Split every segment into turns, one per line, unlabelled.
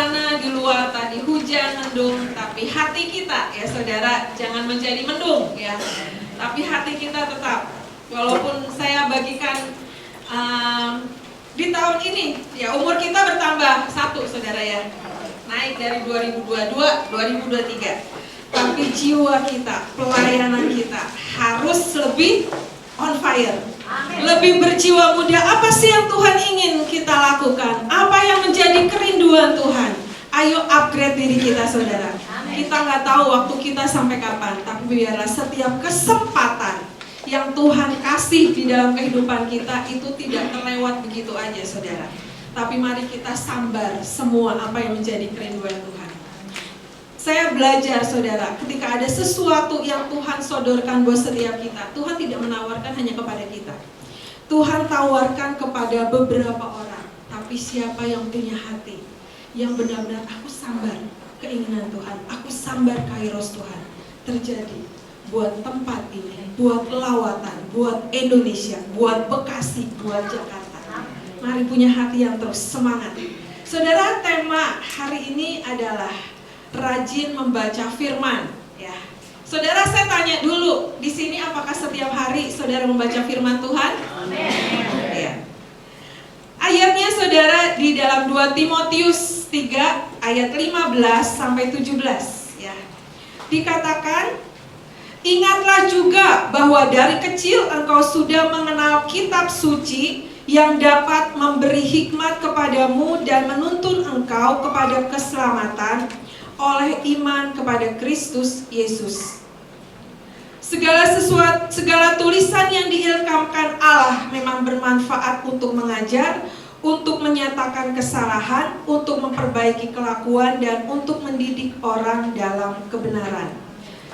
sana di luar tadi hujan mendung, tapi hati kita ya saudara jangan menjadi mendung ya. Tapi hati kita tetap, walaupun saya bagikan di tahun ini ya umur kita bertambah 1 saudara ya, naik dari 2022 2023. Tapi jiwa kita, pelayanan kita harus lebih on fire. Amen. Lebih berjiwa muda. Apa sih yang Tuhan ingin kita lakukan? Apa yang menjadi kerinduan Tuhan? Ayo upgrade diri kita saudara. Amen. Kita nggak tahu waktu kita sampai kapan, tapi biarlah setiap kesempatan yang Tuhan kasih di dalam kehidupan kita itu tidak terlewat begitu aja saudara. Tapi mari kita sambar semua apa yang menjadi kerinduan Tuhan. Saya belajar saudara, ketika ada sesuatu yang Tuhan sodorkan buat setiap kita, Tuhan tidak menawarkan hanya kepada kita. Tuhan tawarkan kepada beberapa orang. Tapi siapa yang punya hati, yang benar-benar aku sambar keinginan Tuhan, aku sambar kairos Tuhan terjadi buat tempat ini, buat lawatan, buat Indonesia, buat Bekasi, buat Jakarta. Mari punya hati yang terus semangat. Saudara, tema hari ini adalah rajin membaca firman ya. Saudara, saya tanya dulu, di sini apakah setiap hari saudara membaca firman Tuhan? Amin. Ya. Ayatnya saudara di dalam 2 Timotius 3 ayat 15 sampai 17 ya. Dikatakan, ingatlah juga bahwa dari kecil engkau sudah mengenal kitab suci yang dapat memberi hikmat kepadamu dan menuntun engkau kepada keselamatan oleh iman kepada Kristus Yesus. Segala tulisan yang diilhamkan Allah memang bermanfaat untuk mengajar, untuk menyatakan kesalahan, untuk memperbaiki kelakuan, dan untuk mendidik orang dalam kebenaran.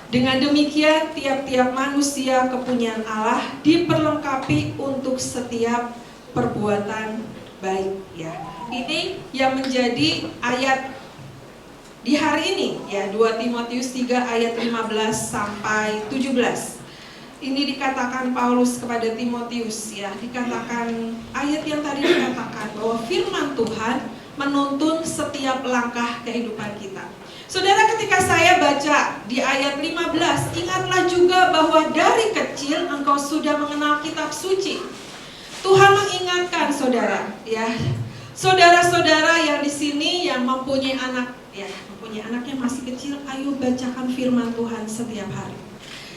Dengan demikian, tiap-tiap manusia kepunyaan Allah diperlengkapi untuk setiap perbuatan baik ya. Ini yang menjadi ayat di hari ini ya, 2 Timotius 3 ayat 15 sampai 17. Ini dikatakan Paulus kepada Timotius ya, dikatakan ayat yang tadi dikatakan bahwa firman Tuhan menuntun setiap langkah kehidupan kita. Saudara, ketika saya baca di ayat 15, ingatlah juga bahwa dari kecil engkau sudah mengenal kitab suci. Tuhan mengingatkan saudara ya. Saudara-saudara yang di sini yang mempunyai anak ya, mempunyai anak yang masih kecil, ayo bacakan firman Tuhan setiap hari.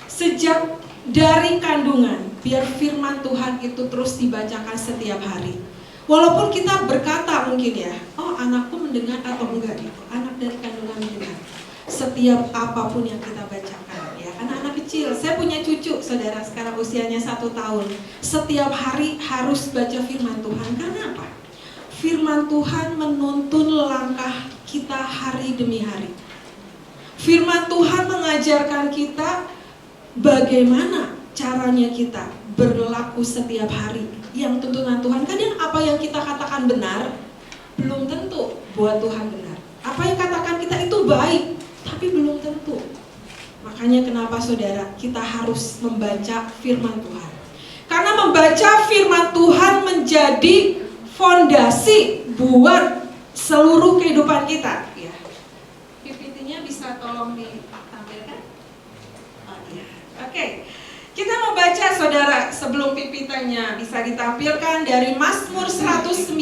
Sejak dari kandungan, biar firman Tuhan itu terus dibacakan setiap hari. Walaupun kita berkata mungkin ya, oh anakku mendengar atau enggak gitu, anak dari kandungan mendengar. Setiap apapun yang kita bacakan ya, anak-anak kecil, saya punya cucu saudara sekarang usianya 1 tahun. Setiap hari harus baca firman Tuhan, karena apa? Firman Tuhan menuntun langkah kita hari demi hari. Firman Tuhan mengajarkan kita bagaimana caranya kita berlaku setiap hari. Yang tuntunan Tuhan, kadang apa yang kita katakan benar belum tentu buat Tuhan benar. Apa yang katakan kita itu baik, tapi belum tentu. Makanya kenapa saudara, kita harus membaca firman Tuhan. Karena membaca firman Tuhan menjadi fondasi buat seluruh kehidupan kita ya. PPT-nya bisa tolong ditampilkan? Oh, iya. Oke. Kita mau baca saudara, sebelum PPT-nya bisa ditampilkan dari Mazmur 119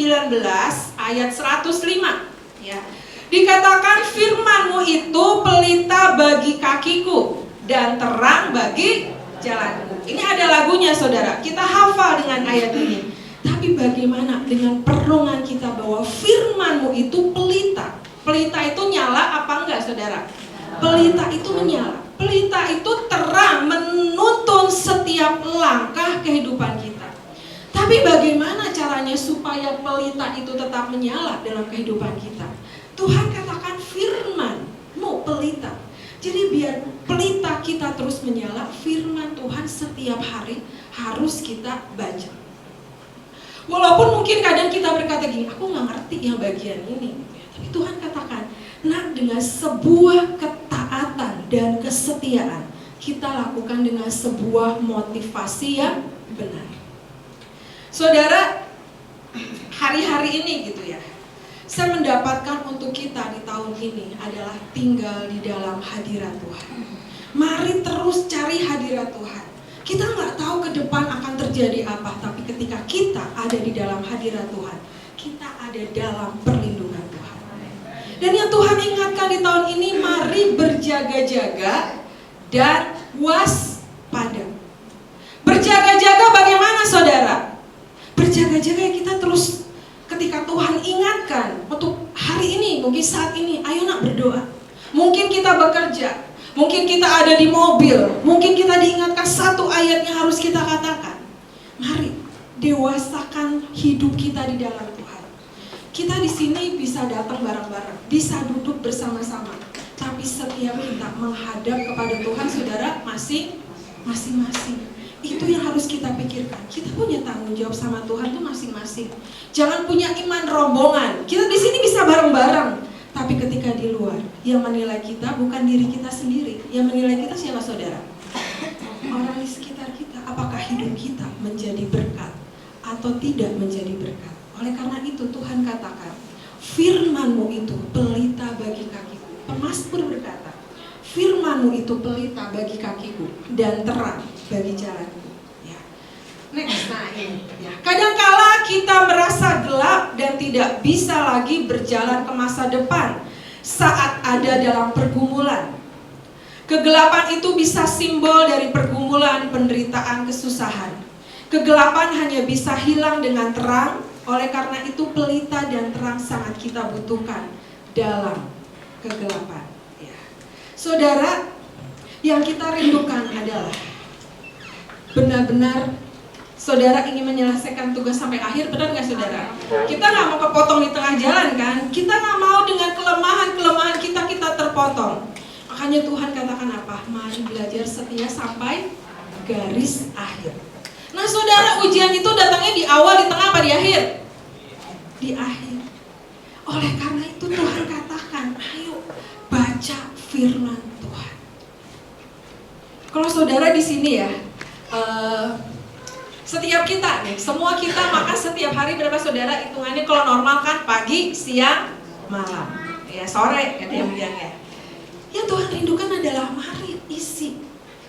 ayat 105 ya. Dikatakan firman-Mu itu pelita bagi kakiku dan terang bagi jalanku. Ini ada lagunya saudara, kita hafal dengan ayat ini. Tapi bagaimana dengan perenungan kita bahwa firman-Mu itu pelita? Pelita itu nyala apa enggak saudara? Pelita itu menyala. Pelita itu terang menuntun setiap langkah kehidupan kita. Tapi bagaimana caranya supaya pelita itu tetap menyala dalam kehidupan kita? Tuhan katakan firman-Mu pelita. Jadi biar pelita kita terus menyala, firman Tuhan setiap hari harus kita baca. Walaupun mungkin kadang kita berkata gini, aku gak ngerti yang bagian ini. Tapi Tuhan katakan, nah dengan sebuah ketaatan dan kesetiaan, kita lakukan dengan sebuah motivasi yang benar. Saudara, hari-hari ini gitu ya, saya mendapatkan untuk kita ini adalah tinggal di dalam hadirat Tuhan. Mari terus cari hadirat Tuhan. Kita nggak tahu ke depan akan terjadi apa, tapi ketika kita ada di dalam hadirat Tuhan, kita ada dalam perlindungan Tuhan. Dan yang Tuhan ingatkan di tahun ini, mari berjaga-jaga dan waspada. Berjaga-jaga bagaimana saudara? Berjaga-jaga ya kita terus ketika Tuhan ingatkan untuk hari ini, mungkin saat ini, ayo nak berdoa. Mungkin kita bekerja, mungkin kita ada di mobil, mungkin kita diingatkan satu ayat yang harus kita katakan. Mari dewasakan hidup kita di dalam Tuhan. Kita di sini bisa datang bareng-bareng, bisa duduk bersama-sama, tapi setiap kita menghadap kepada Tuhan, saudara, masing-masing. Itu yang harus kita pikirkan. Kita punya tanggung jawab sama Tuhan tuh masing-masing. Jangan punya iman rombongan. Kita di sini bisa bareng-bareng, tapi ketika di luar, yang menilai kita bukan diri kita sendiri. Yang menilai kita siapa saudara? Orang di sekitar kita. Apakah hidup kita menjadi berkat atau tidak menjadi berkat? Oleh karena itu Tuhan katakan, firman-Mu itu pelita bagi kakiku. Pemazmur berkata, firman-Mu itu pelita bagi kakiku dan terang bagi jalanku. Ya. Next, nah ini. Ya. Kadangkala kita merasa gelap dan tidak bisa lagi berjalan ke masa depan saat ada dalam pergumulan. Kegelapan itu bisa simbol dari pergumulan, penderitaan, kesusahan. Kegelapan hanya bisa hilang dengan terang. Oleh karena itu pelita dan terang sangat kita butuhkan dalam kegelapan. Ya. Saudara, yang kita rindukan adalah benar-benar saudara ingin menyelesaikan tugas sampai akhir, benar nggak saudara? Kita nggak mau kepotong di tengah jalan kan? Kita nggak mau dengan kelemahan kita terpotong. Makanya Tuhan katakan apa? Mari belajar setia sampai garis akhir. Nah saudara, ujian itu datangnya di awal, di tengah, apa di akhir? Di akhir. Oleh karena itu Tuhan katakan, ayo baca firman Tuhan. Kalau saudara di sini ya, setiap kita nih, semua kita makan setiap hari berapa saudara? Hitungannya kalau normal kan pagi, siang, malam, ya sore kan dia bilangnya. Yang Tuhan rindukan adalah mari isi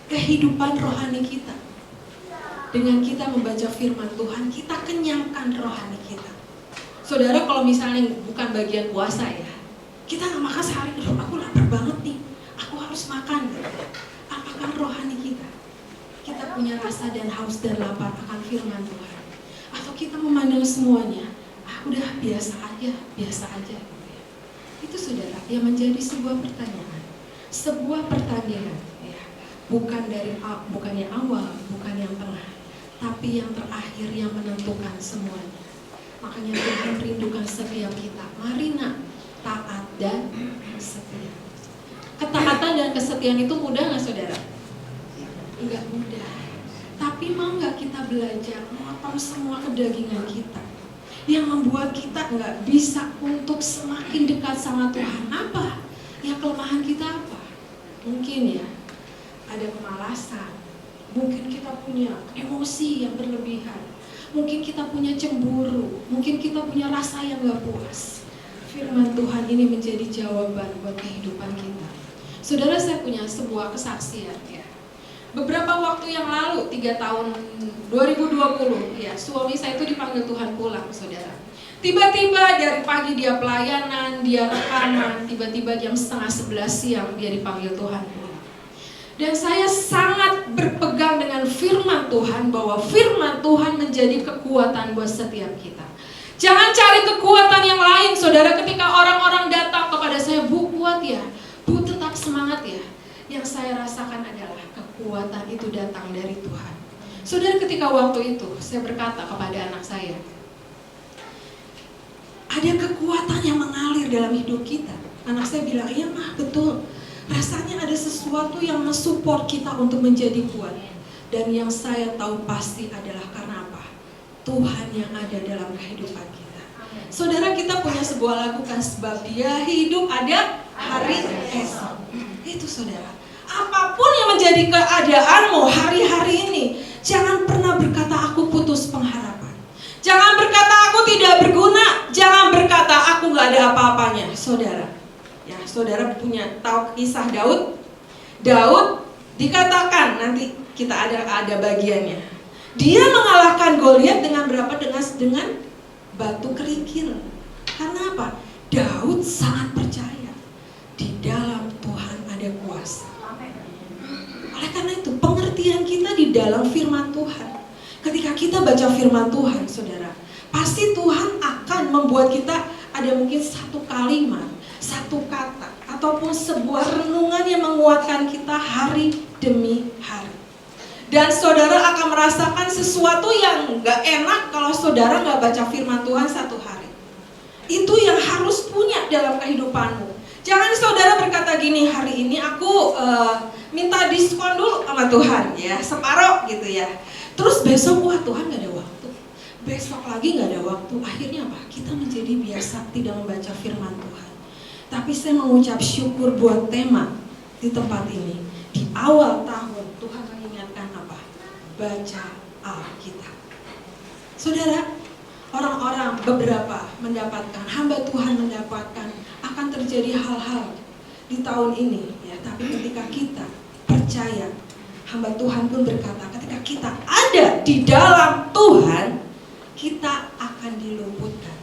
kehidupan rohani kita. Dengan kita membaca firman Tuhan, kita kenyangkan rohani kita. Saudara, kalau misalnya bukan bagian puasa ya, kita nggak makan sehari, aku lapar banget nih, aku harus makan. Apakah rohani kita punya rasa dan haus dan lapar akan firman Tuhan? Atau kita memandang semuanya, udah biasa aja. Itu saudara, yang menjadi sebuah pertanyaan, sebuah pertandingan, ya. Bukan yang awal, bukan yang tengah, tapi yang terakhir yang menentukan semuanya. Makanya Tuhan rindukan setiap kita. Mari nak, taat dan setia. Ketaatan dan kesetiaan itu mudah nggak saudara? Enggak mudah. Tapi mau nggak kita belajar memotong semua kedagingan kita yang membuat kita nggak bisa untuk semakin dekat sama Tuhan? Apa? Ya kelemahan kita apa? Mungkin ya ada kemalasan. Mungkin kita punya emosi yang berlebihan. Mungkin kita punya cemburu. Mungkin kita punya rasa yang gak puas. Firman Tuhan ini menjadi jawaban buat kehidupan kita. Saudara, saya punya sebuah kesaksian ya. Beberapa waktu yang lalu, 3 tahun 2020 ya, suami saya itu dipanggil Tuhan pulang, saudara. Tiba-tiba dari pagi dia pelayanan, dia rekaman, tiba-tiba jam 10:30 siang dia dipanggil Tuhan pulang. Dan saya sangat berpegang dengan firman Tuhan bahwa firman Tuhan menjadi kekuatan buat setiap kita. Jangan cari kekuatan yang lain, saudara. Ketika orang-orang datang kepada saya, Bu kuat ya, Bu tetap semangat ya. Yang saya rasakan adalah kekuatan itu datang dari Tuhan. Saudara, ketika waktu itu saya berkata kepada anak saya, ada kekuatan yang mengalir dalam hidup kita. Anak saya bilang, iya mah betul. Rasanya ada sesuatu yang mensupport kita untuk menjadi kuat. Dan yang saya tahu pasti adalah karena apa? Tuhan yang ada dalam kehidupan kita. Saudara, kita punya sebuah lagu kan, sebab dia hidup ada hari esok. Itu saudara. Apapun yang menjadi keadaanmu hari-hari ini, jangan pernah berkata aku putus pengharapan. Jangan berkata aku tidak berguna. Jangan berkata aku gak ada apa-apanya. Saudara, Ya, saudara punya tahu kisah Daud? Daud dikatakan, nanti kita ada bagiannya. Dia mengalahkan Goliat dengan berapa? Dengan batu kerikil. Karena apa? Daud sangat percaya di dalam Tuhan ada kuasa. Oleh karena itu, pengertian kita di dalam firman Tuhan. Ketika kita baca firman Tuhan, saudara, pasti Tuhan akan membuat kita ada mungkin satu kalimat, satu kata, ataupun sebuah renungan yang menguatkan kita hari demi hari. Dan saudara akan merasakan sesuatu yang gak enak kalau saudara gak baca firman Tuhan satu hari. Itu yang harus punya dalam kehidupanmu. Jangan saudara berkata gini, hari ini aku minta diskon dulu sama Tuhan, ya, separuh gitu ya. Terus besok, wah Tuhan gak ada waktu. Besok lagi gak ada waktu. Akhirnya apa? Kita menjadi biasa tidak membaca firman Tuhan. Tapi saya mengucap syukur buat tema di tempat ini. Di awal tahun Tuhan mengingatkan apa? Baca Alkitab. Saudara, orang-orang beberapa mendapatkan, hamba Tuhan mendapatkan, akan terjadi hal-hal di tahun ini, ya. Tapi ketika kita percaya, hamba Tuhan pun berkata, ketika kita ada di dalam Tuhan, kita akan diluputkan,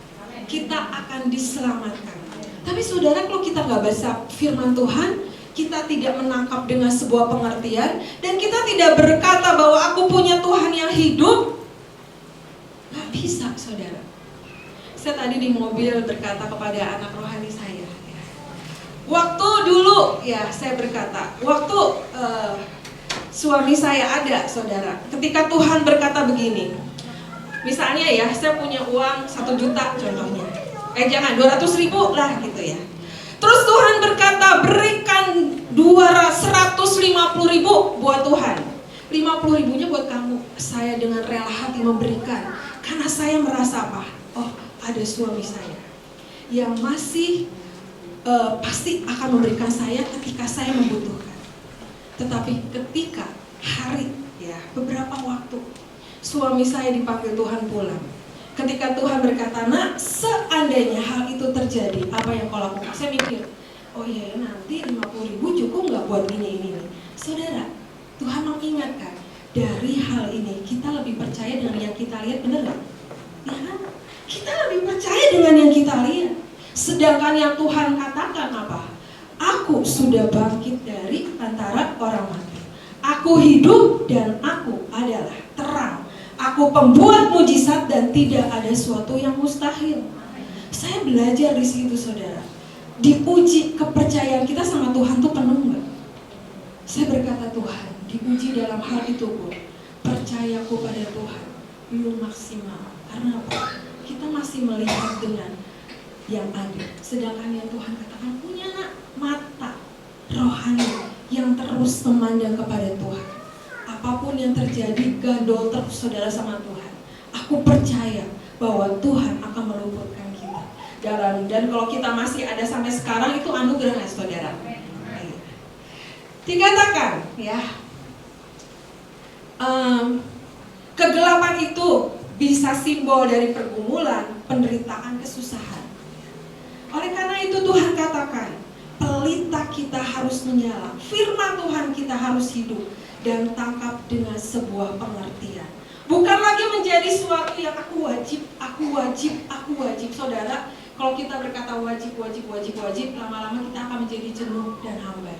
kita akan diselamatkan. Tapi saudara, kalau kita nggak baca firman Tuhan, kita tidak menangkap dengan sebuah pengertian, dan kita tidak berkata bahwa aku punya Tuhan yang hidup, nggak bisa, saudara. Saya tadi di mobil berkata kepada anak rohani saya, ya. Waktu dulu, ya, saya berkata, waktu suami saya ada, saudara, ketika Tuhan berkata begini, misalnya ya, saya punya uang 1 juta contohnya, jangan 200.000 lah gitu ya. Terus Tuhan berkata, berikan 150.000 buat Tuhan, 50.000-nya buat kamu. Saya dengan rela hati memberikan, karena saya merasa apa? Oh, ada suami saya yang masih pasti akan memberikan saya ketika saya membutuhkan. Tetapi ketika hari, ya, beberapa waktu, suami saya dipanggil Tuhan pulang. Ketika Tuhan berkata, nak, seandainya hal itu terjadi, apa yang kau lakukan? Saya mikir, oh iya, nanti 50.000 cukup nggak buat ini. Saudara, Tuhan mengingatkan, dari hal ini kita lebih percaya dengan yang kita lihat, benar nggak? Ya kan? Kita lebih percaya dengan yang kita lihat. Sedangkan yang Tuhan katakan apa? Aku sudah bangkit dari antara orang mati. Aku hidup dan aku adalah terang. Aku pembuat mujizat dan tidak ada sesuatu yang mustahil. Saya belajar di situ, saudara. Diuji kepercayaan kita sama Tuhan tuh penuh nggak? Saya berkata, Tuhan, diuji dalam hal itu pun percayaku pada Tuhan belum maksimal. Karena apa? Kita masih melihat dengan yang ada. Sedangkan yang Tuhan katakan punya mata rohani yang terus memandang kepada Tuhan. Apapun yang terjadi, gandol terus saudara sama Tuhan. Aku percaya bahwa Tuhan akan meluputkan kita. Dan kalau kita masih ada sampai sekarang, itu anugerah, saudara. Dikatakan, ya, kegelapan itu bisa simbol dari pergumulan, penderitaan, kesusahan. Oleh karena itu Tuhan katakan, pelita kita harus menyala, firman Tuhan kita harus hidup dan tangkap dengan sebuah pengertian. Bukan lagi menjadi sesuatu yang aku wajib. Saudara, kalau kita berkata wajib, lama-lama kita akan menjadi jenuh dan hambar.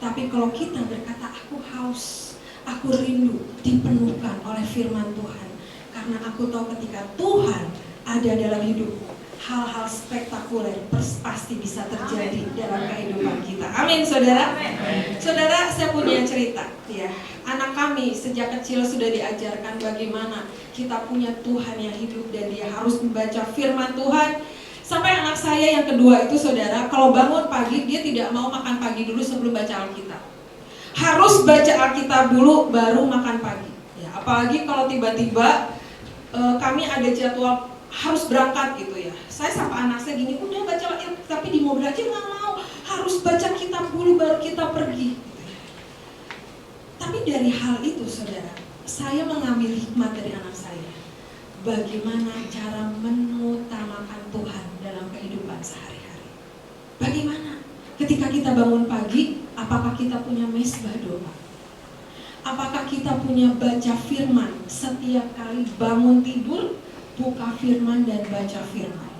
Tapi kalau kita berkata aku haus, aku rindu dipenuhkan oleh firman Tuhan. Karena aku tahu ketika Tuhan ada dalam hidupku, hal-hal spektakuler pasti bisa terjadi dalam kehidupan kita. Amin, saudara. Saudara, saya punya cerita, ya. Anak kami sejak kecil sudah diajarkan bagaimana kita punya Tuhan yang hidup dan dia harus membaca firman Tuhan. Sampai anak saya yang kedua itu, saudara, kalau bangun pagi dia tidak mau makan pagi dulu sebelum baca Alkitab. Harus baca Alkitab dulu baru makan pagi. Ya, apalagi kalau tiba-tiba kami ada jadwal harus berangkat gitu ya. Saya sapa anak saya gini, udah baca Alkitab, tapi di mobil aja nggak mau, harus baca kitab dulu baru kita pergi. Gitu ya. Tapi dari hal itu, saudara, saya mengambil hikmat dari anak saya. Bagaimana cara mengutamakan Tuhan dalam kehidupan sehari-hari? Bagaimana? Ketika kita bangun pagi, apakah kita punya mesbah doa? Apakah kita punya baca firman? Setiap kali bangun tidur, buka firman dan baca firman.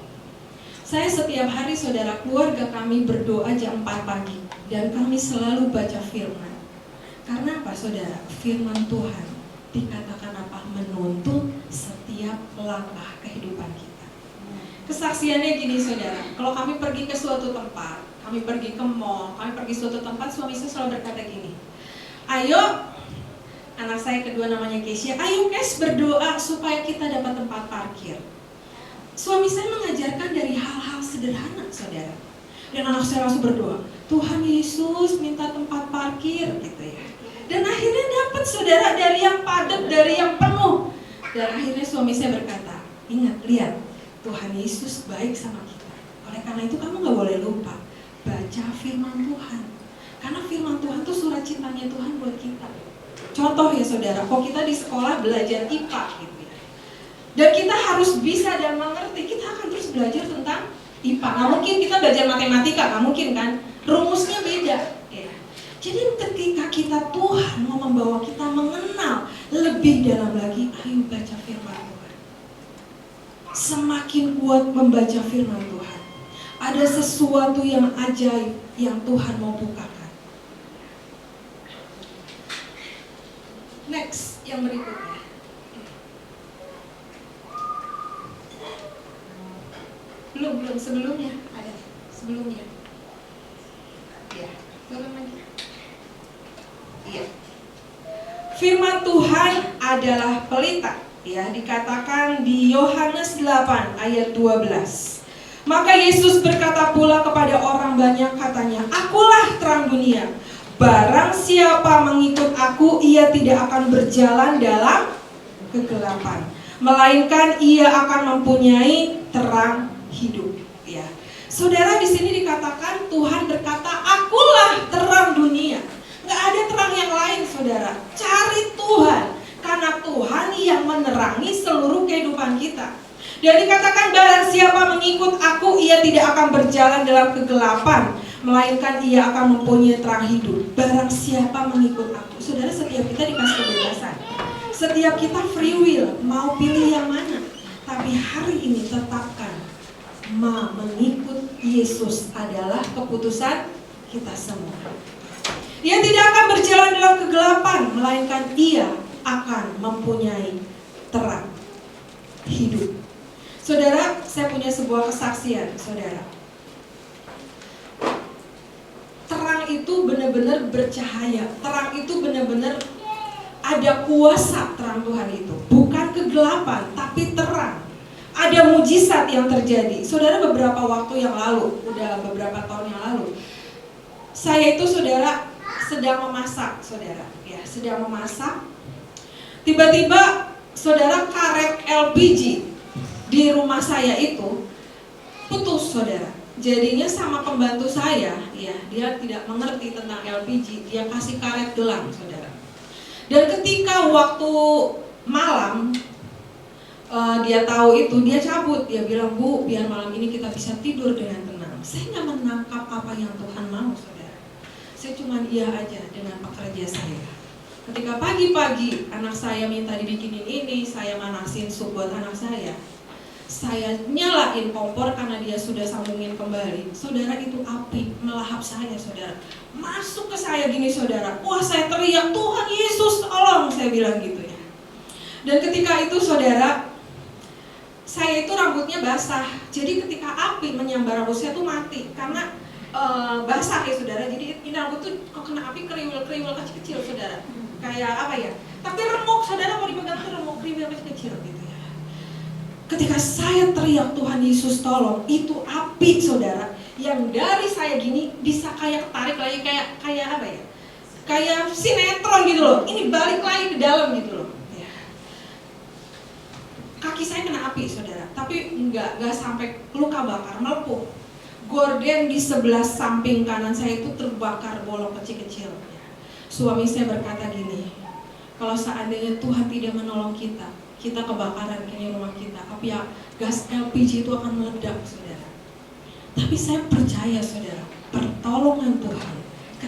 Saya setiap hari, saudara, keluarga kami berdoa jam 4 pagi. Dan kami selalu baca firman. Karena apa, saudara? Firman Tuhan dikatakan apa? Menuntun setiap langkah kehidupan kita. Kesaksiannya gini, saudara. Kalau kami pergi ke suatu tempat, kami pergi ke mall, kami pergi suatu tempat, suami saya selalu berkata gini, ayo, anak saya kedua namanya Keisha, ayo Kes berdoa supaya kita dapat tempat parkir. Suami saya mengajarkan dari hal-hal sederhana, saudara. Dan anak saya langsung berdoa, Tuhan Yesus minta tempat parkir, gitu ya. Dan akhirnya dapat, saudara, dari yang padat, dari yang penuh. Dan akhirnya suami saya berkata, ingat, lihat, Tuhan Yesus baik sama kita. Oleh karena itu kamu gak boleh lupa baca firman Tuhan. Karena firman Tuhan itu surat cintanya Tuhan buat kita. Contoh ya, saudara, kalau kita di sekolah belajar IPA gitu ya, dan kita harus bisa dan mengerti, kita akan terus belajar tentang IPA. Nggak mungkin kita belajar matematika, nggak mungkin kan? Rumusnya beda ya. Jadi ketika kita, Tuhan mau membawa kita mengenal lebih dalam lagi, ayo baca firman Tuhan. Semakin kuat membaca firman Tuhan, ada sesuatu yang ajaib yang Tuhan mau bukakan. Next, yang berikutnya. Belum, sebelumnya ada. Sebelumnya. Ya, turun lagi. Iya. Firman Tuhan adalah pelita, ya, dikatakan di Yohanes 8 ayat 12. Maka Yesus berkata pula kepada orang banyak, katanya, akulah terang dunia. Barang siapa mengikut aku, ia tidak akan berjalan dalam kegelapan, melainkan ia akan mempunyai terang hidup. Ya, saudara, di sini dikatakan Tuhan berkata, akulah terang dunia. Gak ada terang yang lain, saudara. Cari Tuhan, karena Tuhan yang menerangi seluruh kehidupan kita. Dan dikatakan barang siapa mengikut aku, ia tidak akan berjalan dalam kegelapan, melainkan ia akan mempunyai terang hidup. Barang siapa mengikut aku. Saudara, setiap kita dikasih kebebasan. Setiap kita free will, mau pilih yang mana. Tapi hari ini tetapkan, mau mengikut Yesus adalah keputusan kita semua. Ia tidak akan berjalan dalam kegelapan, melainkan ia akan mempunyai terang hidup. Saudara, saya punya sebuah kesaksian, saudara. Terang itu benar-benar bercahaya. Terang itu benar-benar ada kuasa terang Tuhan itu. Bukan kegelapan, tapi terang. Ada mujizat yang terjadi. Saudara, beberapa waktu yang lalu, udah beberapa tahun yang lalu, saya itu, saudara, sedang memasak, saudara. Ya, sedang memasak. Tiba-tiba, saudara, karet LPG di rumah saya itu putus, saudara. Jadinya sama pembantu saya, ya, dia tidak mengerti tentang LPG, dia kasih karet gelang, saudara. Dan ketika waktu malam dia tahu itu, dia cabut, dia bilang, Bu, biar malam ini kita bisa tidur dengan tenang. Saya nggak menangkap apa yang Tuhan mau, saudara. Saya cuma iya aja dengan pekerja saya. Ketika pagi-pagi anak saya minta dibikinin ini, saya manasin sup buat anak saya nyalain kompor karena dia sudah sambungin kembali. Saudara, itu api melahap saya, saudara. Masuk ke saya gini, saudara. Wah, saya teriak, Tuhan Yesus tolong, saya bilang gitu ya. Dan ketika itu, saudara, saya itu rambutnya basah. Jadi ketika api menyambar rambut saya tuh mati karena basah ya, saudara. Jadi ini rambut tuh kok kena api kriwil-kriwil kecil-kecil, saudara. Kayak apa ya? Tapi remuk, saudara, mau dipegang tuh remuk kriwil kecil-kecil gitu ya. Ketika saya teriak Tuhan Yesus tolong, itu api, saudara, yang dari saya gini bisa kayak tarik lagi, kayak apa ya? Kayak sinetron gitu loh. Ini balik lagi ke dalam gitu loh. Ya. Kaki saya kena api, saudara, tapi enggak sampai luka bakar, melepuh. Gorden di sebelah samping kanan saya itu terbakar bolong kecil-kecil. Ya. Suami saya berkata gini, kalau seandainya Tuhan tidak menolong kita kebakaran kini rumah kita, api gas LPG itu akan meledak, saudara. Tapi saya percaya, saudara, pertolongan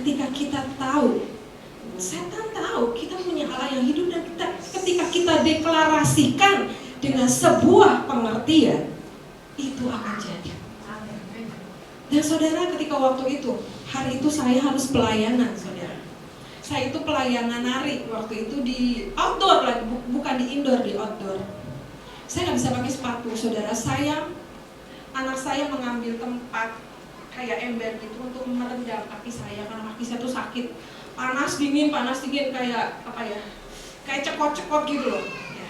ketika kita tahu, setan tahu kita punya Allah yang hidup, dan ketika kita deklarasikan dengan sebuah pengertian, itu akan jadi. Dan saudara, ketika waktu itu, hari itu saya harus pelayanan, saudara. Saya itu pelayanan nari waktu itu di outdoor lagi, bukan di indoor, di outdoor. Saya nggak bisa pakai sepatu, saudara. Anak saya mengambil tempat kayak ember gitu untuk merendam kaki saya, karena kaki saya tuh sakit, panas dingin kayak apa ya, kayak cekot-cekot gitu loh. Ya.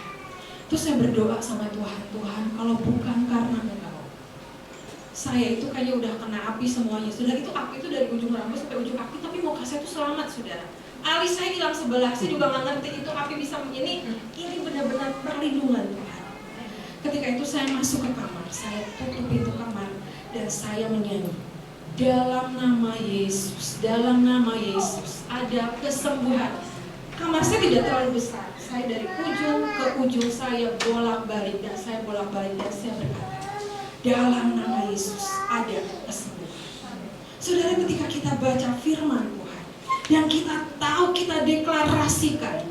Terus saya berdoa sama Tuhan, kalau bukan karena Engkau, saya itu kayaknya udah kena api semuanya. Saudara, itu api itu dari ujung rambut sampai ujung kaki, tapi muka saya tuh selamat, saudara. Alis saya hilang sebelah, saya juga nggak ngerti itu api bisa ini benar-benar perlindungan Tuhan. Ketika itu saya masuk ke kamar, saya tutup pintu kamar dan saya menyanyi, dalam nama Yesus ada kesembuhan. Kamar saya tidak terlalu besar, saya dari ujung ke ujung saya bolak-balik dan saya berkata, dalam nama Yesus ada kesembuhan. Saudara, ketika kita baca firman Tuhan dan kita tahu, kita deklarasikan,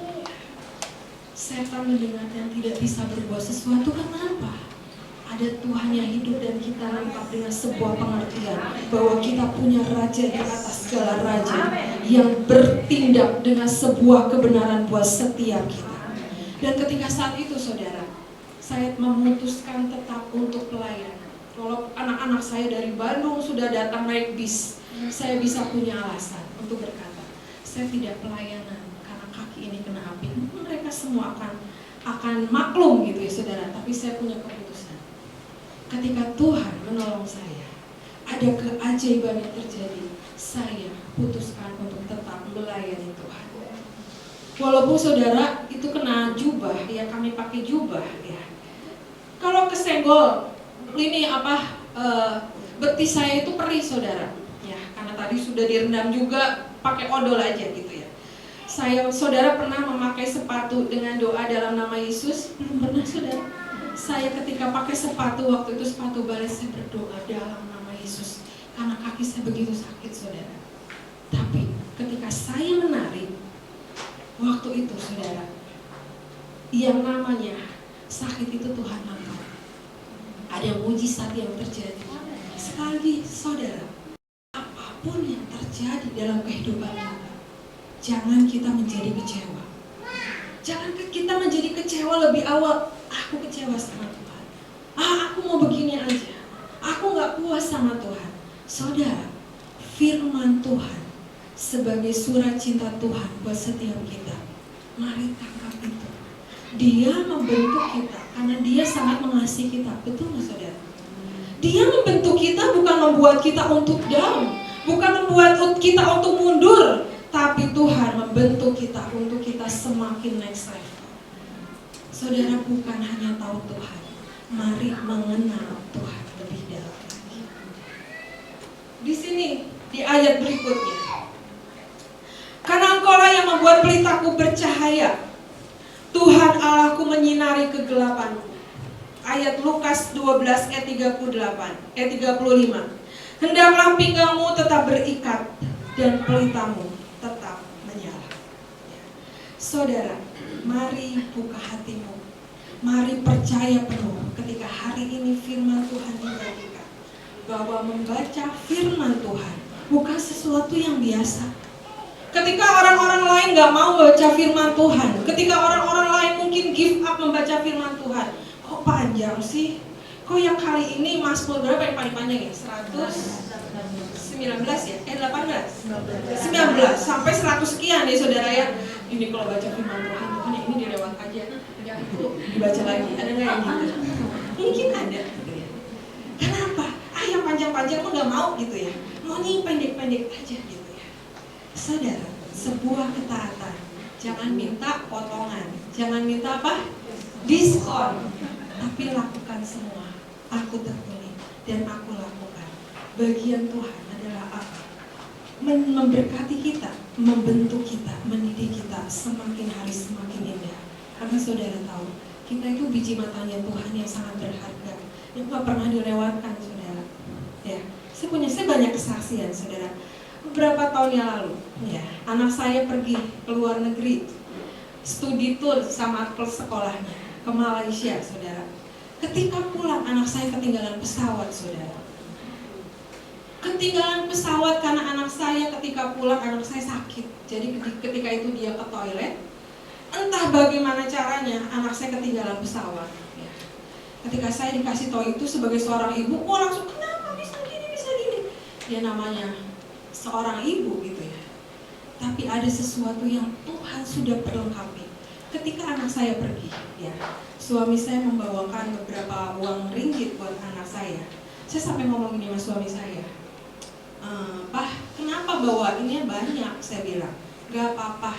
setan mendengar dan tidak bisa berbuat sesuatu. Kenapa? Ada Tuhan yang hidup dan kita lengkap dengan sebuah pengertian bahwa kita punya Raja di atas segala raja yang bertindak dengan sebuah kebenaran buat setiap kita. Dan ketika saat itu, saudara, saya memutuskan tetap untuk pelayanan. Kalau anak-anak saya dari Bandung sudah datang naik bis, saya bisa punya alasan untuk berkata, saya tidak pelayanan karena kaki ini kena api. Mereka semua akan maklum gitu ya, saudara. Tapi saya punya keputusan. Ketika Tuhan menolong saya, ada keajaiban yang terjadi, saya putuskan untuk tetap melayani Tuhan. Walaupun saudara itu kena jubah, ya kami pakai jubah ya. Kalau kesenggol, ini betis saya itu perih, saudara. Ya, karena tadi sudah direndam juga pakai odol aja gitu ya. Saudara pernah memakai sepatu dengan doa dalam nama Yesus? Belum pernah, saudara. Saya ketika pakai sepatu, waktu itu sepatu balet, saya berdoa dalam nama Yesus, karena kaki saya begitu sakit, saudara. Tapi ketika saya menari, waktu itu, saudara, yang namanya sakit itu Tuhan angkat. Ada mujizat yang terjadi. Sekali lagi, saudara, apapun yang terjadi dalam kehidupan kita, jangan kita menjadi kecewa. Jangan kita menjadi kecewa lebih awal. Aku kecewa sama Tuhan. Aku mau begini aja. Aku gak puas sama Tuhan. Saudara, firman Tuhan sebagai surat cinta Tuhan buat setiap kita. Mari tangkap itu. Dia membentuk kita karena Dia sangat mengasihi kita. Betul gak, saudara? Dia membentuk kita bukan membuat kita untuk down, bukan membuat kita untuk mundur, tapi Tuhan membentuk kita untuk kita semakin next level. Saudara, bukan hanya tahu Tuhan, mari mengenal Tuhan lebih dalam lagi. Di sini, di ayat berikutnya, karena Engkaulah yang membuat pelitaku bercahaya, Tuhan Allahku menyinari kegelapanku. Ayat Lukas 12 ayat 35. Hendaklah pinggangmu tetap berikat dan pelitamu tetap menyala. Saudara, mari buka hatimu. Mari percaya penuh ketika hari ini firman Tuhan dibagikan, bahwa membaca firman Tuhan bukan sesuatu yang biasa. Ketika orang-orang lain gak mau baca firman Tuhan, ketika orang-orang lain mungkin give up membaca firman Tuhan, kok panjang sih? Kok yang kali ini Mazmur berapa yang paling panjang ya? 119 ya? 18? 19 sampai 100 sekian ya, saudara ya. Ini kalau baca firman Tuhan, Tuhan ini dilewat aja, yang itu dibaca lagi. Ada nggak yang gitu? Mungkin ada gitu ya. Kenapa? Yang panjang-panjang pun nggak mau gitu ya. Mau nih pendek-pendek aja gitu ya. Saudara, sebuah ketaatan. Jangan minta potongan. Jangan minta apa? Diskon. Tapi lakukan semua. Aku tekuni dan aku lakukan. Bagian Tuhan adalah apa? Memberkati kita, membentuk kita, mendidik kita semakin hari semakin indah. Karena saudara tahu, kita itu biji matanya Tuhan yang sangat berharga, yang gak pernah dilewatkan, saudara. Ya, saya banyak kesaksian, saudara. Beberapa tahun yang lalu, ya, anak saya pergi ke luar negeri, studi tour sama sekolahnya ke Malaysia, saudara. Ketika pulang, anak saya ketinggalan pesawat, saudara. Ketinggalan pesawat karena anak saya ketika pulang, anak saya sakit. Jadi ketika itu dia ke toilet, entah bagaimana caranya, anak saya ketinggalan pesawat. Ya. Ketika saya dikasih tahu itu sebagai seorang ibu, langsung kenapa bisa gini. Dia namanya seorang ibu gitu ya. Tapi ada sesuatu yang Tuhan sudah perlengkapi. Ketika anak saya pergi, ya, suami saya membawakan beberapa uang ringgit buat anak saya. Saya sampai ngomong gini sama suami saya, Pak, kenapa bawa ini banyak? Saya bilang, gak apa-apa,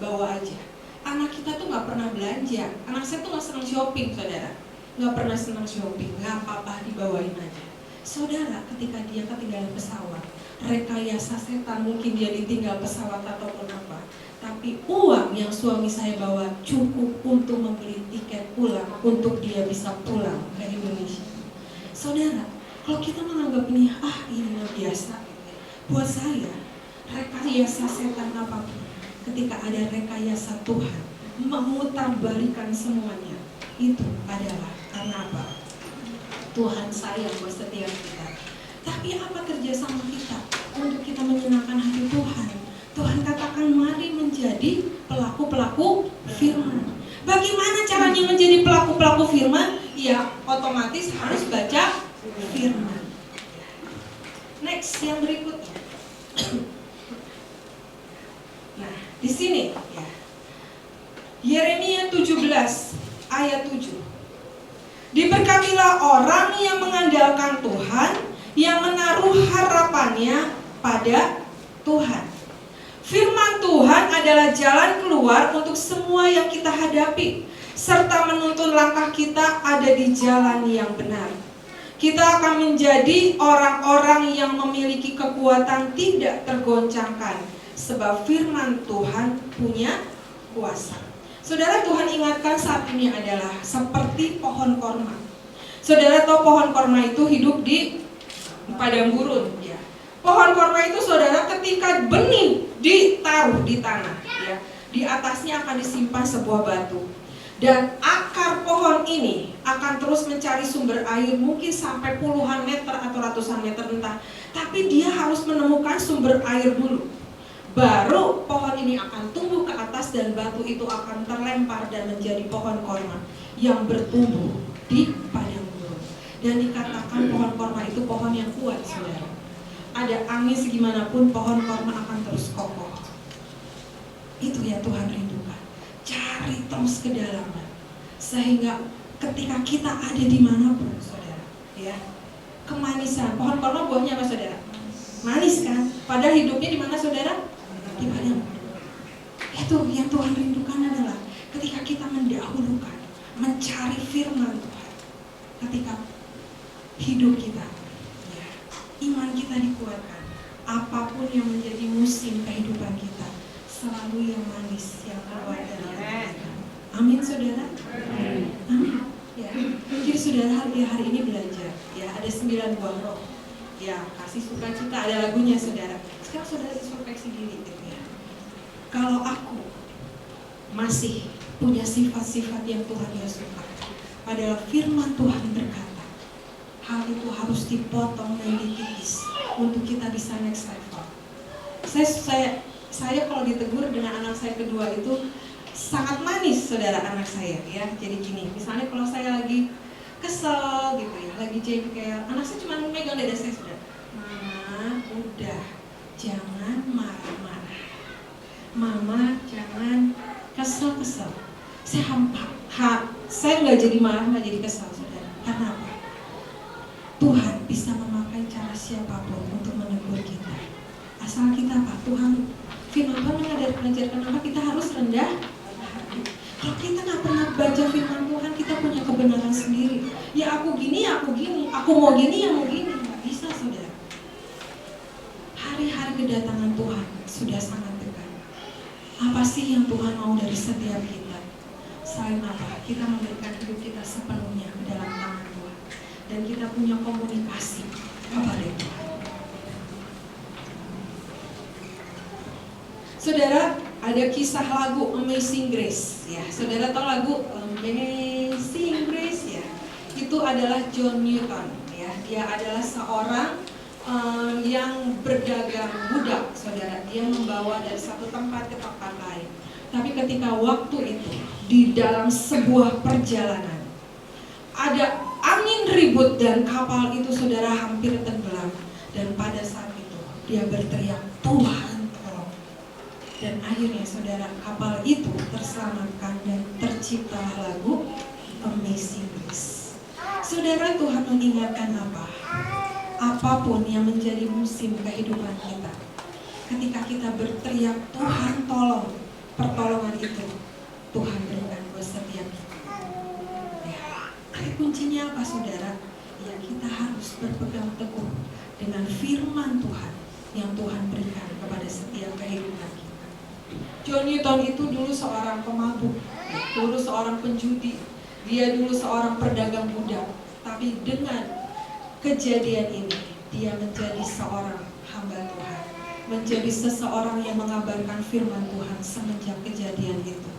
bawa aja. Anak kita tuh gak pernah belanja. Anak saya tuh gak senang shopping, saudara. Gak pernah senang shopping, gak apa-apa, dibawain aja. Saudara, ketika dia ketinggalan pesawat, rekayasa setan, mungkin dia ditinggal pesawat ataupun apa, tapi uang yang suami saya bawa cukup untuk membeli tiket pulang, untuk dia bisa pulang ke Indonesia. Saudara, kalau kita menganggap ini, ini luar biasa, buat saya, rekayasa setan apapun, ketika ada rekayasa Tuhan memutarbalikan semuanya, itu adalah karena apa? Tuhan sayang buat setiap kita. Tapi apa kerjasama kita untuk kita menyenangkan hati Tuhan? Tuhan katakan mari menjadi pelaku-pelaku firman. Bagaimana caranya menjadi pelaku-pelaku firman? Ya otomatis harus baca firman. Next, yang berikutnya. Nah, di sini ya. Yeremia 17 ayat 7. Diberkatilah orang yang mengandalkan Tuhan, yang menaruh harapannya pada Tuhan. Firman Tuhan adalah jalan keluar untuk semua yang kita hadapi, serta menuntun langkah kita ada di jalan yang benar. Kita akan menjadi orang-orang yang memiliki kekuatan tidak tergoncangkan, sebab firman Tuhan punya kuasa. Saudara, Tuhan ingatkan saat ini adalah seperti pohon korma. Saudara tahu pohon korma itu hidup di padang gurun, ya. Pohon korma itu, saudara, ketika benih ditaruh di tanah, ya, di atasnya akan disimpan sebuah batu. Dan akar pohon ini akan terus mencari sumber air, mungkin sampai puluhan meter atau ratusan meter entah. Tapi dia harus menemukan sumber air dulu. Baru pohon ini akan tumbuh ke atas dan batu itu akan terlempar dan menjadi pohon korma yang bertumbuh di padang gurun. Dan dikatakan pohon korma itu pohon yang kuat, saudara. Ada angin segimanapun pohon korma akan terus kokoh. Itu yang Tuhan rindukan. Cari terus ke dalamnya, sehingga ketika kita ada dimanapun, saudara, ya, kemanisan. Pohon korma buahnya apa, saudara? Manis kan? Padahal hidupnya di mana, saudara? Di padang. Itu yang Tuhan rindukan adalah ketika kita mendahulukan, mencari firman Tuhan. Ketika hidup kita, ya, iman kita dikuatkan. Apapun yang menjadi musim kehidupan kita, selalu yang manis, yang keluar dari hati kita. Amin, saudara. Amin. Ya. Jadi saudara hari ini belajar. Ya, ada 9 buah roh. Ya, kasih sukacita, ada lagunya, saudara. Sekarang saudara introspeksi diri, gitu ya. Kalau aku masih punya sifat-sifat yang Tuhan gak suka, padahal firman Tuhan berkata, hal itu harus dipotong dan dikikis untuk kita bisa next level. Saya kalau ditegur dengan anak saya kedua itu sangat manis, saudara, anak saya, ya. Jadi gini, misalnya kalau saya lagi kesel gitu ya, lagi jengkel, anak saya cuma megang dada saya, saudara. Mama, udah, jangan marah-marah. Mama, jangan kesel-kesel. Saya nggak jadi marah, nggak jadi kesel, saudara. Karena apa? Tuhan bisa memakai cara siapapun untuk menegur kita. Asal kita apa? Tuhan, firman Tuhan mengajarkan apa? Kita harus rendah hati. Kalau kita nggak pernah baca firman Tuhan, kita punya kebenaran sendiri. Ya aku gini, aku mau gini, ya mau gini. Nggak bisa, saudara. Hari-hari kedatangan Tuhan sudah sangat dekat. Apa sih yang Tuhan mau dari setiap kita? Selain apa? Kita memberikan hidup kita sepenuhnya ke dalam tangan Tuhan. Dan kita punya komunikasi kepada Tuhan. Saudara, ada kisah lagu Amazing Grace. Ya, saudara tahu lagu Amazing Grace ya? Itu adalah John Newton. Ya, dia adalah seorang yang berdagang budak, saudara. Dia membawa dari satu tempat ke tempat lain. Tapi ketika waktu itu di dalam sebuah perjalanan ada angin ribut dan kapal itu, saudara, hampir tenggelam. Dan pada saat itu dia berteriak, Tuhan tolong. Dan akhirnya, saudara, kapal itu terselamatkan dan terciptalah lagu Amazing Grace. Saudara, Tuhan mengingatkan apa? Apapun yang menjadi musim kehidupan kita, ketika kita berteriak Tuhan tolong, pertolongan itu Tuhan berikan buat setiap kita. Ya, kuncinya apa, saudara? Ya, kita harus berpegang teguh dengan firman Tuhan yang Tuhan berikan kepada setiap kehidupan kita. John Newton itu dulu seorang pemabuk, dulu seorang penjudi, dia dulu seorang pedagang budak. Tapi dengan kejadian ini, dia menjadi seorang hamba Tuhan, menjadi seseorang yang mengabarkan firman Tuhan semenjak kejadian itu.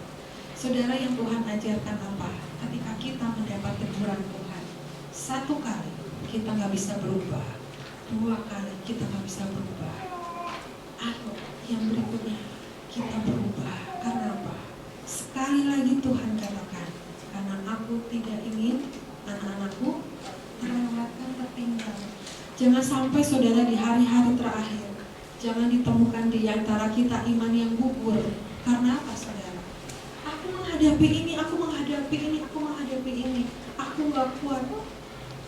Saudara, yang Tuhan ajarkan apa? Ketika kita mendapat teguran Tuhan, satu kali kita nggak bisa berubah, dua kali kita nggak bisa berubah. Ayo, yang berikutnya kita berubah. Karena apa? Sekali lagi Tuhan katakan, karena aku tidak ingin anak-anakku terlewatkan, tertinggal. Jangan sampai, saudara, di hari-hari terakhir jangan ditemukan di antara kita iman yang gugur. Karena apa, saudara? Aku menghadapi ini, aku menghadapi ini, aku menghadapi ini, aku gak kuat,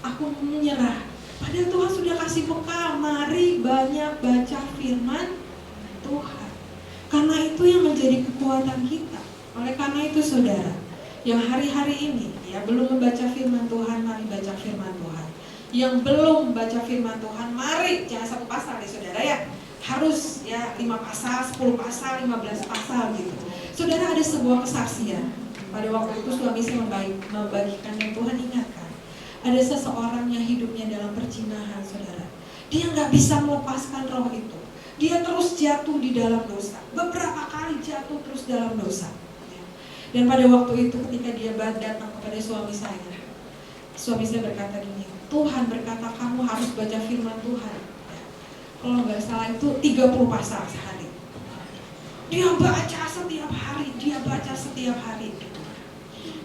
aku menyerah. Padahal Tuhan sudah kasih bekal, mari banyak baca firman Tuhan. Karena itu yang menjadi kekuatan kita. Oleh karena itu, saudara, yang hari-hari ini ya belum membaca firman Tuhan, mari baca firman Tuhan. Yang belum baca firman Tuhan, mari, jangan satu pasal ya, saudara ya. Harus ya 5 pasal, 10 pasal, 15 pasal gitu. Saudara, ada sebuah kesaksian. Pada waktu itu suami saya membagikan dan Tuhan ingatkan. Ada seseorang yang hidupnya dalam perjinahan, saudara. Dia nggak bisa melepaskan roh itu. Dia terus jatuh di dalam dosa. Beberapa kali jatuh terus dalam dosa. Dan pada waktu itu ketika dia datang kepada suami saya berkata gini, Tuhan berkata kamu harus baca firman Tuhan. Kalau nggak salah itu 30 pasal sehari. Dia baca setiap hari, dia baca setiap hari.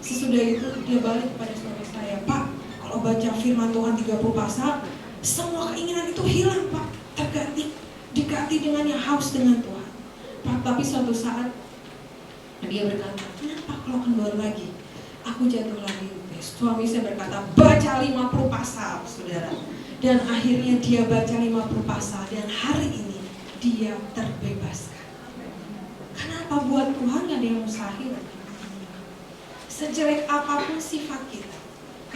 Sesudah itu dia balik kepada suami saya, Pak, kalau baca firman Tuhan 30 pasal, semua keinginan itu hilang, Pak, diganti dengan yang haus dengan Tuhan. Pak, tapi suatu saat dia berkata, kenapa kalau kendor lagi? Aku jatuh lagi. Suami saya berkata, baca 50 pasal, saudara. Dan akhirnya dia baca 50 pasal dan hari ini dia terbebaskan. Kenapa? Buat Tuhan gak ada yang mustahil. Sejelek apapun sifat kita,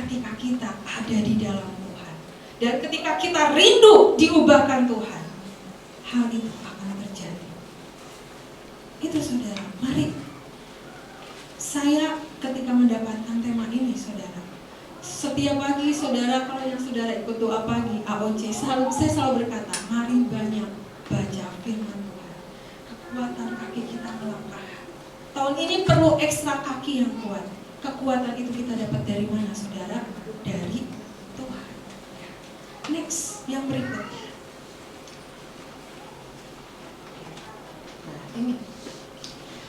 ketika kita ada di dalam Tuhan dan ketika kita rindu diubahkan Tuhan, hal itu akan terjadi. Itu, saudara. Mari, saya ketika mendapatkan tema ini, saudara, setiap pagi, saudara, kalau yang saudara ikut doa pagi AOC, saya selalu berkata, mari banyak baca firman Tuhan. Kekuatan kaki kita melangkah. Tahun ini perlu ekstra kaki yang kuat. Kekuatan itu kita dapat dari mana, saudara? Dari Tuhan. Next, yang berikutnya. Nah, ini.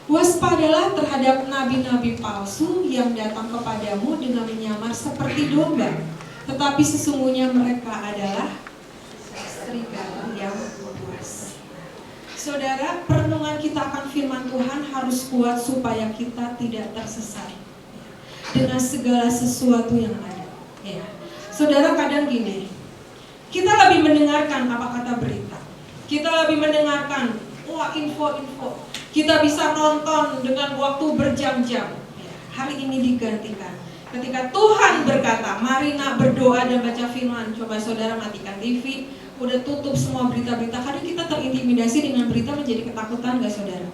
Waspadalah terhadap nabi-nabi palsu yang datang kepadamu dengan menyamar seperti domba, tetapi sesungguhnya mereka adalah serigala yang buas. Saudara, perenungan kita akan firman Tuhan harus kuat supaya kita tidak tersesat dengan segala sesuatu yang ada. Ya. Saudara, kadang gini, kita lebih mendengarkan apa kata berita, kita lebih mendengarkan info-info. Kita bisa nonton dengan waktu berjam-jam. Hari ini digantikan. Ketika Tuhan berkata, mari nak berdoa dan baca firman. Coba saudara matikan TV, udah tutup semua berita-berita. Kadang kita terintimidasi dengan berita menjadi ketakutan, gak saudara?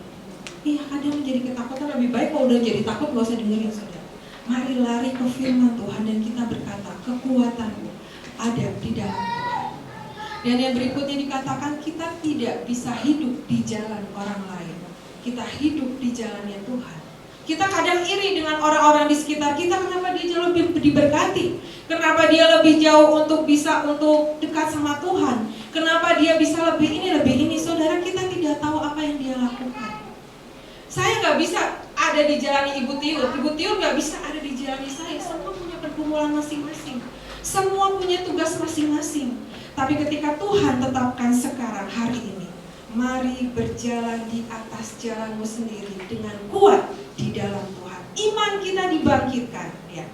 Iya, kadang menjadi ketakutan. Lebih baik kalau udah jadi takut gak usah dengerin, saudara. Mari lari ke firman Tuhan dan kita berkata, kekuatanmu ada di dalam Tuhan. Dan yang berikutnya dikatakan kita tidak bisa hidup di jalan orang lain. Kita hidup di jalannya Tuhan. Kita kadang iri dengan orang-orang di sekitar kita, kenapa dia jauh lebih diberkati, kenapa dia lebih jauh untuk bisa untuk dekat sama Tuhan, kenapa dia bisa lebih ini. Saudara, kita tidak tahu apa yang dia lakukan. Saya nggak bisa ada di jalan Ibu Tiur nggak bisa ada di jalan saya. Semua punya pergumulan masing-masing, semua punya tugas masing-masing. Tapi ketika Tuhan tetapkan sekarang hari ini, mari berjalan di atas jalanmu sendiri dengan kuat di dalam Tuhan. Iman kita dibangkitkan, ya.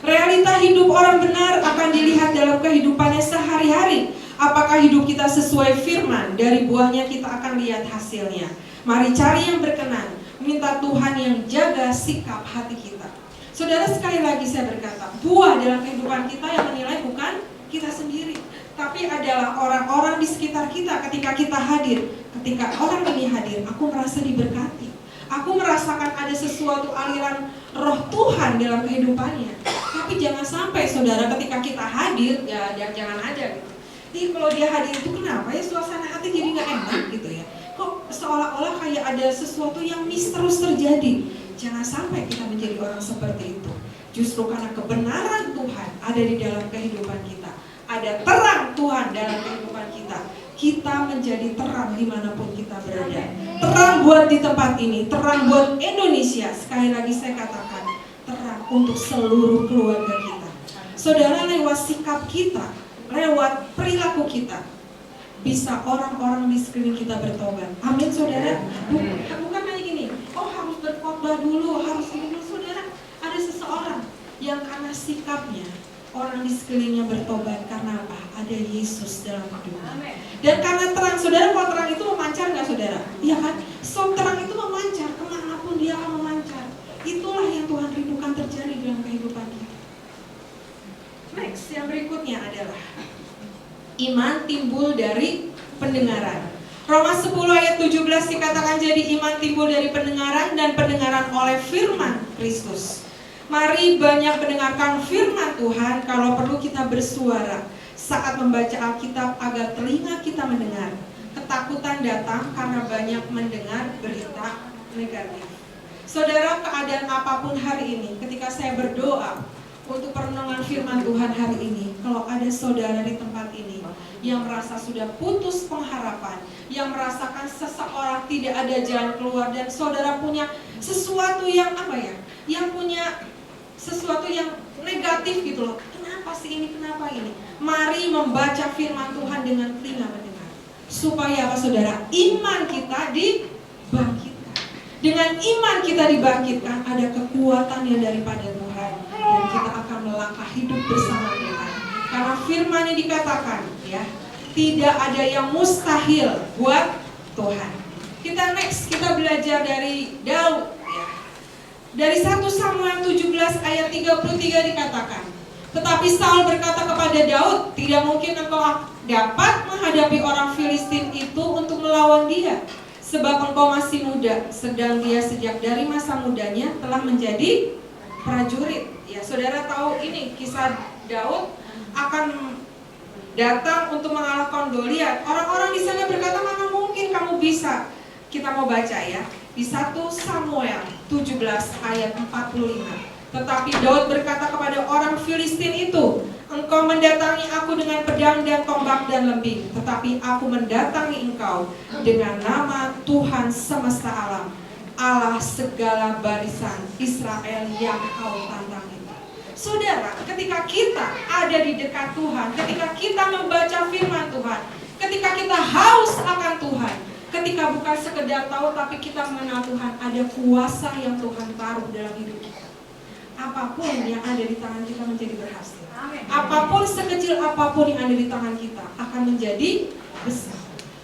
Realita hidup orang benar akan dilihat dalam kehidupannya sehari-hari. Apakah hidup kita sesuai firman? Dari buahnya kita akan lihat hasilnya. Mari cari yang berkenan, minta Tuhan yang jaga sikap hati kita. Saudara, sekali lagi saya berkata, buah dalam kehidupan kita yang menilai bukan kita sendiri, tapi adalah orang-orang di sekitar kita. Ketika kita hadir, ketika orang ini hadir, aku merasa diberkati, aku merasakan ada sesuatu aliran roh Tuhan dalam kehidupannya. Tapi jangan sampai saudara ketika kita hadir, ya jangan ada gitu. Jadi kalau dia hadir itu kenapa ya suasana hati jadi gak enak gitu ya. Kok seolah-olah kayak ada sesuatu yang terus terjadi. Jangan sampai kita menjadi orang seperti itu. Justru karena kebenaran Tuhan ada di dalam kehidupan kita, ada terang Tuhan dalam kehidupan kita, kita menjadi terang dimanapun kita berada. Terang buat di tempat ini, terang buat Indonesia. Sekali lagi saya katakan, terang untuk seluruh keluarga kita. Saudara, lewat sikap kita, lewat perilaku kita, bisa orang-orang di sekeliling kita bertobat. Amin saudara. Bukan hanya gini, oh harus berkhotbah dulu, harus ini dulu. Saudara, ada seseorang yang karena sikapnya orang di sekelilingnya bertobat. Karena apa? Ada Yesus dalam hidupnya. Dan karena terang, saudara, kalau terang itu memancar nggak saudara? Iya kan? So terang itu memancar, kemanapun dia akan memancar. Itulah yang Tuhan rindukan terjadi dalam kehidupan kita. Next, yang berikutnya adalah iman timbul dari pendengaran. Roma 10 ayat 17 dikatakan, jadi iman timbul dari pendengaran dan pendengaran oleh firman Kristus. Mari banyak mendengarkan firman Tuhan, kalau perlu kita bersuara saat membaca Alkitab agar telinga kita mendengar. Ketakutan datang karena banyak mendengar berita negatif. Saudara, keadaan apapun hari ini, ketika saya berdoa untuk perenungan firman Tuhan hari ini, kalau ada saudara di tempat ini yang merasa sudah putus pengharapan, yang merasakan seseorang tidak ada jalan keluar, dan saudara punya sesuatu yang yang punya sesuatu yang negatif gitu loh, kenapa sih ini, kenapa ini, mari membaca firman Tuhan dengan telinga mendengar, supaya apa saudara? Iman kita dibangkitkan. Dengan iman kita dibangkitkan, ada kekuatan yang daripada Tuhan, dan kita akan melangkah hidup bersama Tuhan. Karena firman-Nya dikatakan, ya, tidak ada yang mustahil buat Tuhan. Kita kita belajar dari Daud, ya. Dari 1 Samuel 17 ayat 33 dikatakan, tetapi Saul berkata kepada Daud, tidak mungkin engkau dapat menghadapi orang Filistin itu untuk melawan dia, sebab engkau masih muda, sedang dia sejak dari masa mudanya telah menjadi prajurit. Ya, saudara tahu ini kisah Daud akan datang untuk mengalahkan Goliat. Orang-orang di sana berkata, mana mungkin kamu bisa. Kita mau baca ya, di 1 Samuel 17 ayat 45. Tetapi Daud berkata kepada orang Filistin itu, engkau mendatangi aku dengan pedang dan tombak dan lembing, tetapi aku mendatangi engkau dengan nama Tuhan semesta alam, Allah segala barisan Israel yang kau tantangi. Saudara, ketika kita ada di dekat Tuhan, ketika kita membaca firman Tuhan, ketika kita haus akan Tuhan, ketika bukan sekedar tahu tapi kita mengenal Tuhan, ada kuasa yang Tuhan taruh dalam hidup kita. Apapun yang ada di tangan kita menjadi berhasil. Apapun sekecil apapun yang ada di tangan kita akan menjadi besar.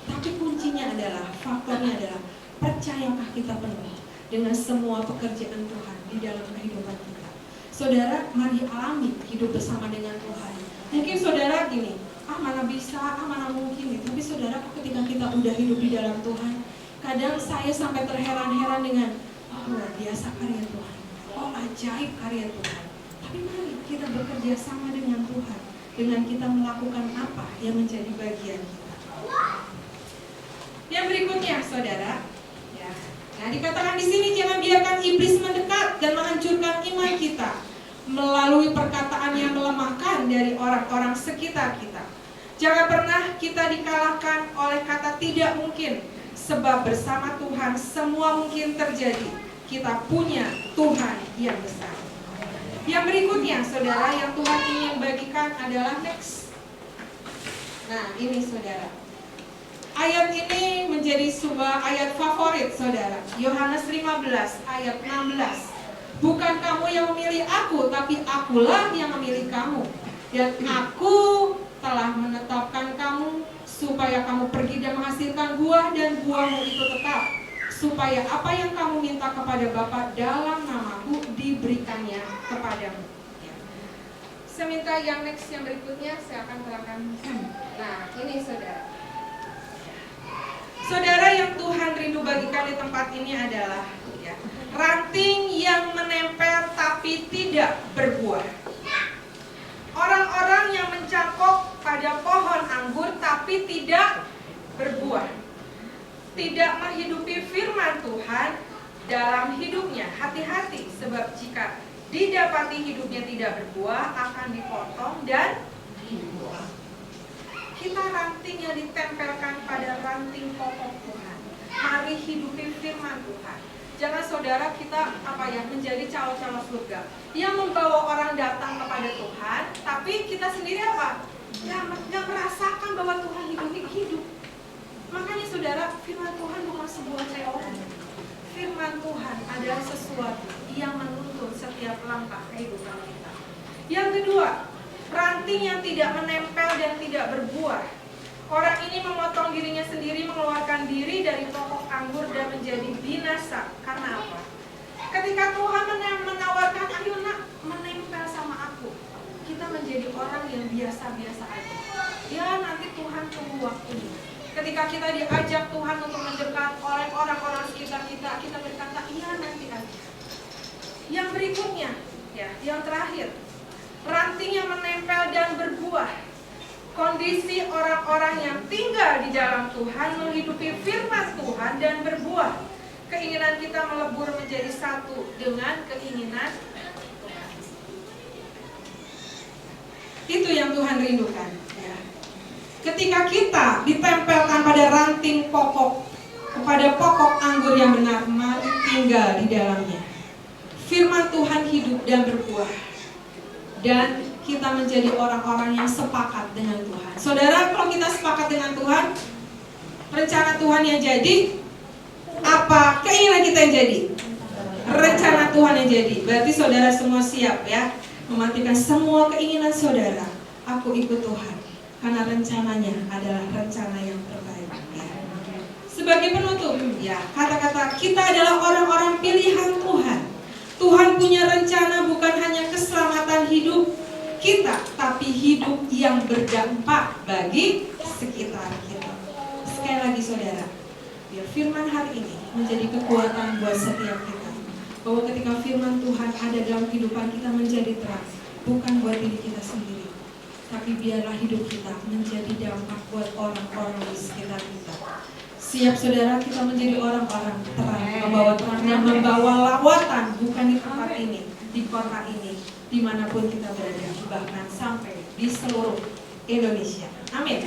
Tapi kuncinya adalah, faktornya adalah, percayakah kita penuh dengan semua pekerjaan Tuhan di dalam kehidupan kita. Saudara, mari alami hidup bersama dengan Tuhan. Mungkin saudara gini, mana bisa, mana mungkin gitu. Tapi saudara, ketika kita udah hidup di dalam Tuhan, kadang saya sampai terheran-heran dengan, luar biasa karya Tuhan, ajaib karya Tuhan. Tapi mari kita bekerja sama dengan Tuhan. dengan kita melakukan apa yang menjadi bagian kita. Yang berikutnya, saudara, ya. Nah, dikatakan di sini jangan biarkan iblis mendekat dan menghancurkan iman kita melalui perkataan yang melemahkan dari orang-orang sekitar kita. Jangan pernah kita dikalahkan oleh kata tidak mungkin, sebab bersama Tuhan semua mungkin terjadi. Kita punya Tuhan yang besar. Yang berikutnya, saudara, yang Tuhan ingin bagikan adalah next. Nah, ini saudara. Ayat ini menjadi sebuah ayat favorit saudara. Yohanes 15 ayat 16. Bukan kamu yang memilih aku, tapi akulah yang memilih kamu. Dan aku telah menetapkan kamu supaya kamu pergi dan menghasilkan buah, dan buahmu itu tetap, supaya apa yang kamu minta kepada Bapa dalam namaku diberikannya kepadamu. Ya. Saya minta yang next, yang berikutnya saya akan terangkan. Nah, ini saudara. Saudara, yang Tuhan rindu bagikan di tempat ini adalah ya, ranting yang menempel tapi tidak berbuah. Orang-orang yang mencangkok pada pohon anggur tapi tidak berbuah, tidak menghidupi firman Tuhan dalam hidupnya. Hati-hati, sebab jika didapati hidupnya tidak berbuah, akan dipotong dan dibuang. Kita ranting yang ditempelkan pada ranting pokok Tuhan. Mari hidupi firman Tuhan. Jangan saudara kita menjadi calon-calon surga yang membawa orang datang kepada Tuhan, tapi kita sendiri nggak merasakan bahwa Tuhan hidup. Makanya saudara, firman Tuhan bukan sebuah teori. Firman Tuhan adalah sesuatu yang menuntun setiap langkah kehidupan kita. Yang kedua, ranting yang tidak menempel dan tidak berbuah. Orang ini memotong dirinya sendiri, mengeluarkan diri dari pokok anggur dan menjadi binasa. Karena apa? Ketika Tuhan menawarkan, ayo nak, menempel sama aku, kita menjadi orang yang biasa-biasa aja. Ya, nanti Tuhan tunggu waktunya. Ketika kita diajak Tuhan untuk mendekat oleh orang-orang sekitar kita, kita berkata, iya nanti aja. Yang berikutnya, ya, yang terakhir, ranting yang menempel dan berbuah. Kondisi orang-orang yang tinggal di dalam Tuhan, menghidupi firman Tuhan dan berbuah. Keinginan kita melebur menjadi satu dengan keinginan Tuhan. Itu yang Tuhan rindukan. Ya. Ketika kita ditempelkan pada ranting pokok, kepada pokok anggur yang benar, mari tinggal di dalamnya. Firman Tuhan hidup dan berbuah. Dan kita menjadi orang-orang yang sepakat dengan Tuhan. Saudara, kalau kita sepakat dengan Tuhan, rencana Tuhan yang jadi, apa keinginan kita yang jadi? Rencana Tuhan yang jadi. Berarti saudara semua siap ya, mematikan semua keinginan saudara. Aku ikut Tuhan, karena rencananya adalah rencana yang terbaik ya. Sebagai penutup ya, kata-kata kita adalah orang-orang pilihan Tuhan. Tuhan punya rencana bukan hanya keselamatan hidup kita, tapi hidup yang berdampak bagi sekitar kita. Sekali lagi saudara, biar firman hari ini menjadi kekuatan buat setiap kita, bahwa ketika firman Tuhan ada dalam kehidupan kita menjadi terang, bukan buat diri kita sendiri, tapi biarlah hidup kita menjadi dampak buat orang-orang di sekitar kita. Siap saudara, kita menjadi orang-orang terang, membawa terang dan membawa lawatan, bukan di tempat ini, di kota ini, dimanapun kita berada, bahkan sampai di seluruh Indonesia. Amin.